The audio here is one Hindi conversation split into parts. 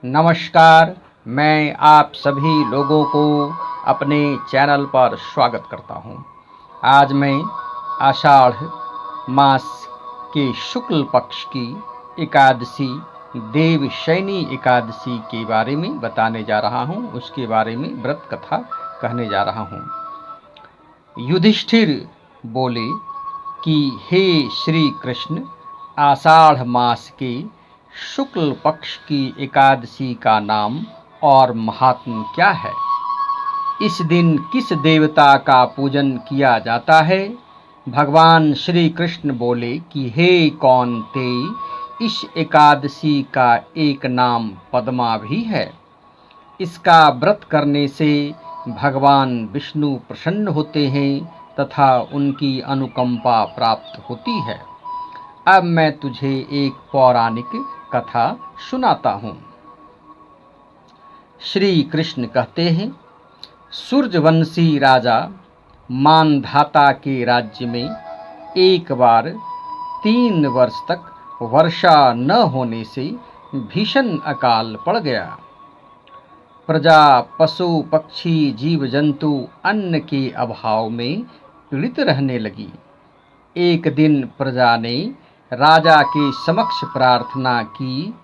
नमस्कार। मैं आप सभी लोगों को अपने चैनल पर स्वागत करता हूं। आज मैं आषाढ़ मास के शुक्ल पक्ष की एकादशी देवशयनी एकादशी के बारे में बताने जा रहा हूं। उसके बारे में व्रत कथा कहने जा रहा हूं। युधिष्ठिर बोले कि हे श्री कृष्ण, आषाढ़ मास के शुक्ल पक्ष की एकादशी का नाम और महात्म्य क्या है? इस दिन किस देवता का पूजन किया जाता है? भगवान श्री कृष्ण बोले कि हे कौन्तेय, इस एकादशी का एक नाम पद्मा भी है। इसका व्रत करने से भगवान विष्णु प्रसन्न होते हैं तथा उनकी अनुकंपा प्राप्त होती है। अब मैं तुझे एक पौराणिक कथा सुनाता हूँ। श्री कृष्ण कहते हैं, सूर्यवंशी राजा मानधाता के राज्य में एक बार 3 वर्ष तक वर्षा न होने से भीषण अकाल पड़ गया। प्रजा, पशु पक्षी, जीव जंतु अन्न के अभाव में पीड़ित रहने लगी। एक दिन प्रजा ने राजा के समक्ष प्रार्थना की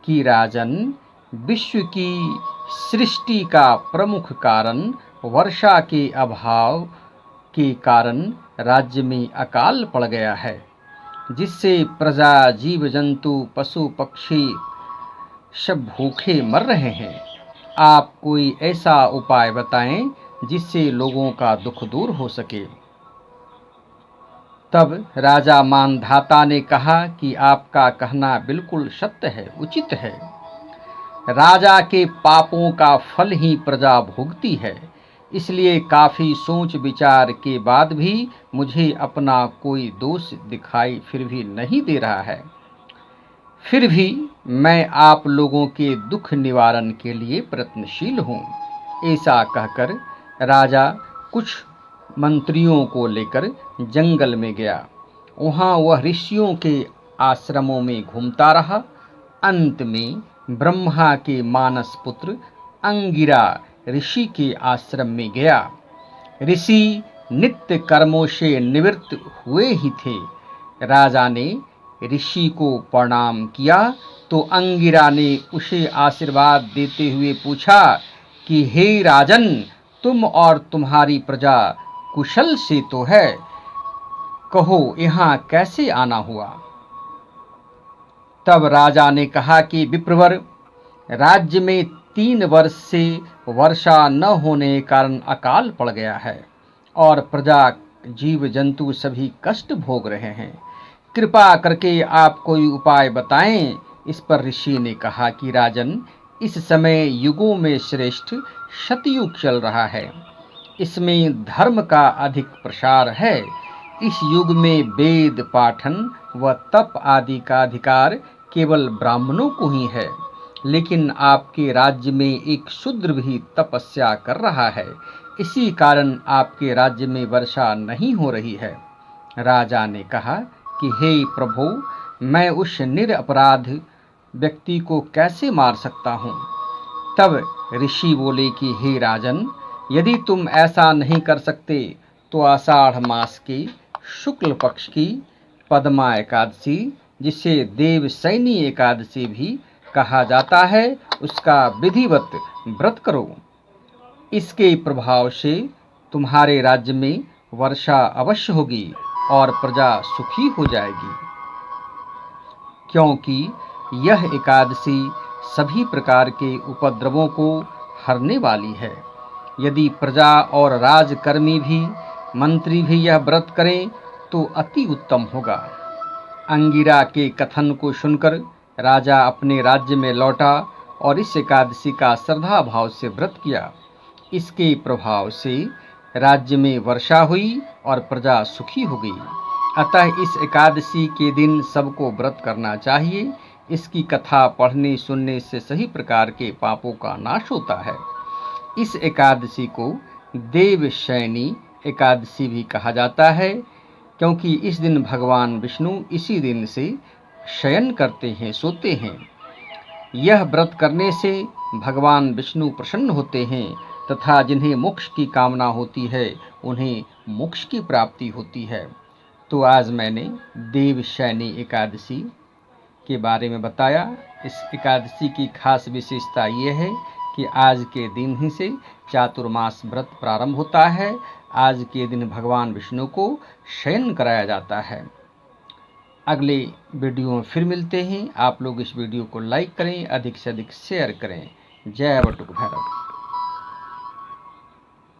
कि राजन, विश्व की सृष्टि का प्रमुख कारण वर्षा के अभाव के कारण राज्य में अकाल पड़ गया है, जिससे प्रजा, जीव जंतु, पशु पक्षी सब भूखे मर रहे हैं। आप कोई ऐसा उपाय बताएं जिससे लोगों का दुख दूर हो सके। तब राजा मानधाता ने कहा कि आपका कहना बिल्कुल सत्य है, उचित है। राजा के पापों का फल ही प्रजा भोगती है, इसलिए काफी सोच विचार के बाद भी मुझे अपना कोई दोष दिखाई फिर भी नहीं दे रहा है। फिर भी मैं आप लोगों के दुख निवारण के लिए प्रयत्नशील हूँ। ऐसा कहकर राजा कुछ मंत्रियों को लेकर जंगल में गया। वहाँ वह ऋषियों के आश्रमों में घूमता रहा। अंत में ब्रह्मा के मानस पुत्र अंगिरा ऋषि के आश्रम में गया। ऋषि नित्य कर्मों से निवृत्त हुए ही थे। राजा ने ऋषि को प्रणाम किया तो अंगिरा ने उसे आशीर्वाद देते हुए पूछा कि हे राजन, तुम और तुम्हारी प्रजा कुशल से तो है। कहो, यहाँ कैसे आना हुआ? तब राजा ने कहा कि विप्रवर, राज्य में 3 वर्ष से वर्षा न होने के कारण अकाल पड़ गया है और प्रजा, जीव जंतु सभी कष्ट भोग रहे हैं। कृपा करके आप कोई उपाय बताएं। इस पर ऋषि ने कहा कि राजन, इस समय युगों में श्रेष्ठ सतयुग चल रहा है। इसमें धर्म का अधिक प्रसार है। इस युग में वेद पाठन व तप आदि का अधिकार केवल ब्राह्मणों को ही है। लेकिन आपके राज्य में एक शूद्र भी तपस्या कर रहा है, इसी कारण आपके राज्य में वर्षा नहीं हो रही है। राजा ने कहा कि हे प्रभु, मैं उस निरपराध व्यक्ति को कैसे मार सकता हूँ? तब ऋषि बोले कि हे राजन, यदि तुम ऐसा नहीं कर सकते तो आषाढ़ मास के शुक्ल पक्ष की पद्मा एकादशी, जिसे देवशयनी एकादशी भी कहा जाता है, उसका विधिवत व्रत करो। इसके प्रभाव से तुम्हारे राज्य में वर्षा अवश्य होगी और प्रजा सुखी हो जाएगी, क्योंकि यह एकादशी सभी प्रकार के उपद्रवों को हरने वाली है। यदि प्रजा और राजकर्मी भी, मंत्री भी यह व्रत करें तो अति उत्तम होगा। अंगिरा के कथन को सुनकर राजा अपने राज्य में लौटा और इस एकादशी का श्रद्धा भाव से व्रत किया। इसके प्रभाव से राज्य में वर्षा हुई और प्रजा सुखी हो गई। अतः इस एकादशी के दिन सबको व्रत करना चाहिए। इसकी कथा पढ़ने सुनने से सही प्रकार के पापों का नाश होता है। इस एकादशी को देवशयनी एकादशी भी कहा जाता है, क्योंकि इस दिन भगवान विष्णु इसी दिन से शयन करते हैं, सोते हैं। यह व्रत करने से भगवान विष्णु प्रसन्न होते हैं तथा जिन्हें मोक्ष की कामना होती है उन्हें मोक्ष की प्राप्ति होती है। तो आज मैंने देवशयनी एकादशी के बारे में बताया। इस एकादशी की खास विशेषता ये है कि आज के दिन ही से चातुर्मास व्रत प्रारंभ होता है। आज के दिन भगवान विष्णु को शयन कराया जाता है। अगले वीडियो में फिर मिलते हैं। आप लोग इस वीडियो को लाइक करें, अधिक से अधिक शेयर करें। जय बटुक भैरव।